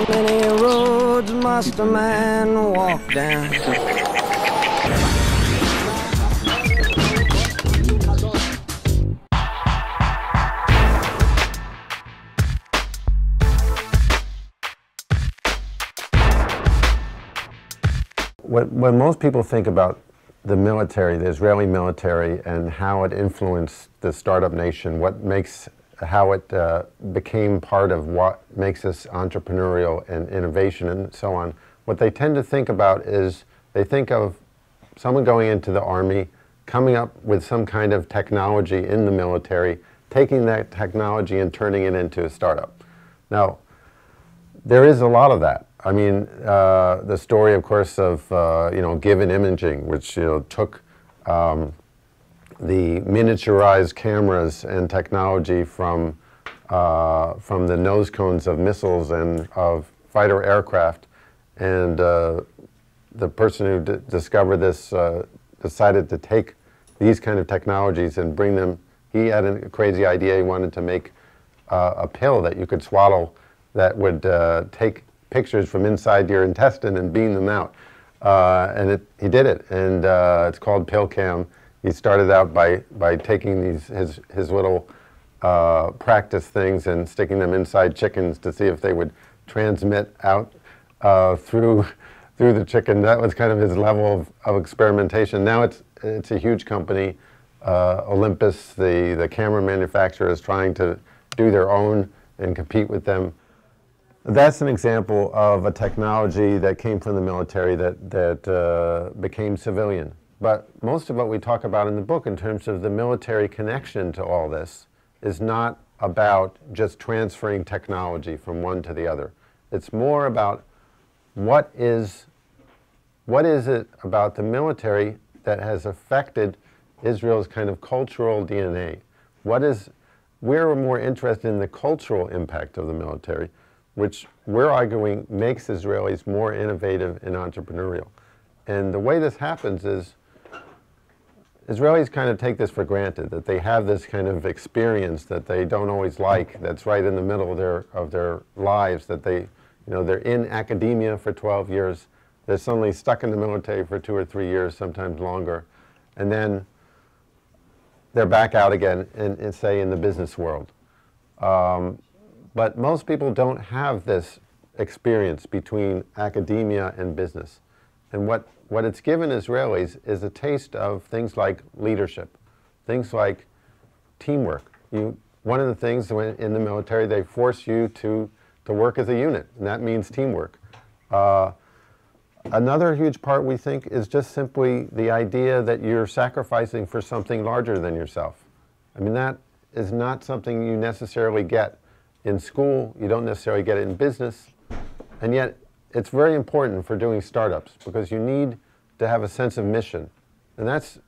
many roads must a man walk down? When most people think about the military, the Israeli military, and how it influenced the startup nation, how it became part of what makes us entrepreneurial and innovation and so on, what they tend to think about is they think of someone going into the army, coming up with some kind of technology in the military, taking that technology and turning it into a startup. Now, there is a lot of that. I mean, the story, of course, of Given Imaging, which took the miniaturized cameras and technology from the nose cones of missiles and of fighter aircraft, and the person who discovered this decided to take these kind of technologies and bring them. He had a crazy idea. He wanted to make a pill that you could swallow that would take pictures from inside your intestine and beam them out. And he did it, and it's called PillCam. He started out by taking his little practice things and sticking them inside chickens to see if they would transmit out through the chicken. That was kind of his level of experimentation. Now it's a huge company. Olympus, the camera manufacturer, is trying to do their own and compete with them. That's an example of a technology that came from the military that became civilian. But most of what we talk about in the book in terms of the military connection to all this is not about just transferring technology from one to the other. It's more about what is it about the military that has affected Israel's kind of cultural DNA. We're more interested in the cultural impact of the military, which we're arguing makes Israelis more innovative and entrepreneurial. And the way this happens is Israelis kind of take this for granted, that they have this kind of experience that they don't always like, that's right in the middle of their lives, that they're in academia for 12 years, they're suddenly stuck in the military for 2 or 3 years, sometimes longer, and then they're back out again and say in the business world. But most people don't have this experience between academia and business. And what it's given Israelis is a taste of things like leadership, things like teamwork. One of the things in the military, they force you to work as a unit, and that means teamwork. Another huge part, we think, is just simply the idea that you're sacrificing for something larger than yourself. I mean, that is not something you necessarily get in school, you don't necessarily get it in business, and yet it's very important for doing startups because you need to have a sense of mission. And that's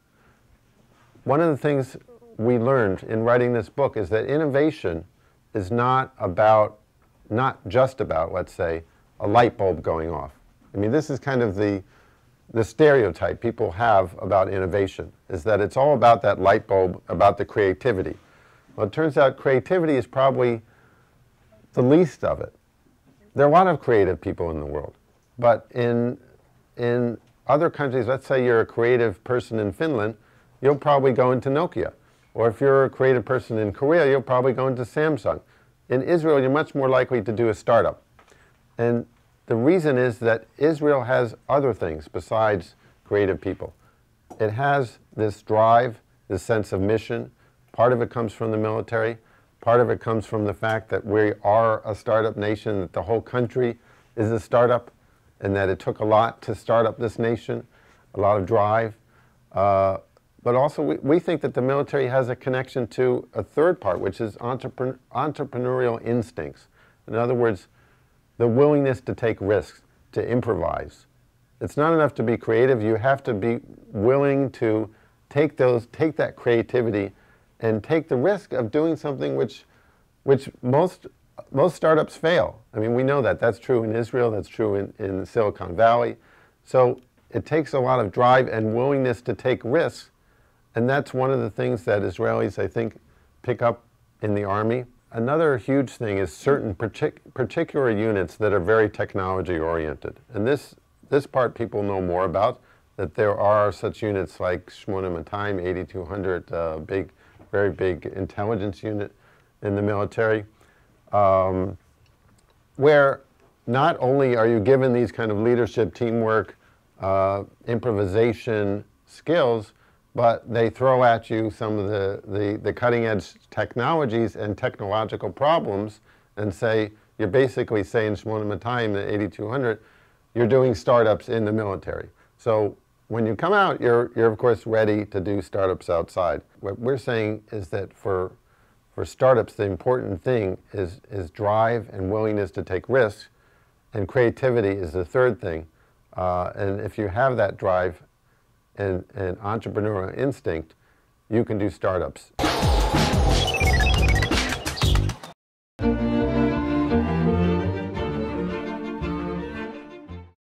one of the things we learned in writing this book, is that innovation is not just about, let's say, a light bulb going off. I mean, this is kind of the stereotype people have about innovation, is that it's all about that light bulb, about the creativity. Well, it turns out creativity is probably the least of it. There are a lot of creative people in the world, but in other countries, let's say you're a creative person in Finland, you'll probably go into Nokia. Or if you're a creative person in Korea, you'll probably go into Samsung. In Israel, you're much more likely to do a startup. And the reason is that Israel has other things besides creative people. It has this drive, this sense of mission. Part of it comes from the military. Part of it comes from the fact that we are a startup nation, that the whole country is a startup, and that it took a lot to start up this nation, a lot of drive. But also we think that the military has a connection to a third part, which is entrepreneurial instincts. In other words, the willingness to take risks, to improvise. It's not enough to be creative, you have to be willing to take that creativity and take the risk of doing something which most startups fail. I mean, we know that. That's true in Israel, that's true in Silicon Valley. So it takes a lot of drive and willingness to take risks, and that's one of the things that Israelis, I think, pick up in the army. another huge thing is certain particular units that are very technology oriented. And this part people know more about, that there are such units like 8200, 8200, very big intelligence unit in the military, where not only are you given these kind of leadership, teamwork, improvisation skills, but they throw at you some of the cutting edge technologies and technological problems and say, you're basically saying Shmonamatayim, the 8200, you're doing startups in the military. So when you come out, you're of course ready to do startups outside. What we're saying is that for startups, the important thing is drive and willingness to take risks, and creativity is the third thing. And if you have that drive and entrepreneurial instinct, you can do startups.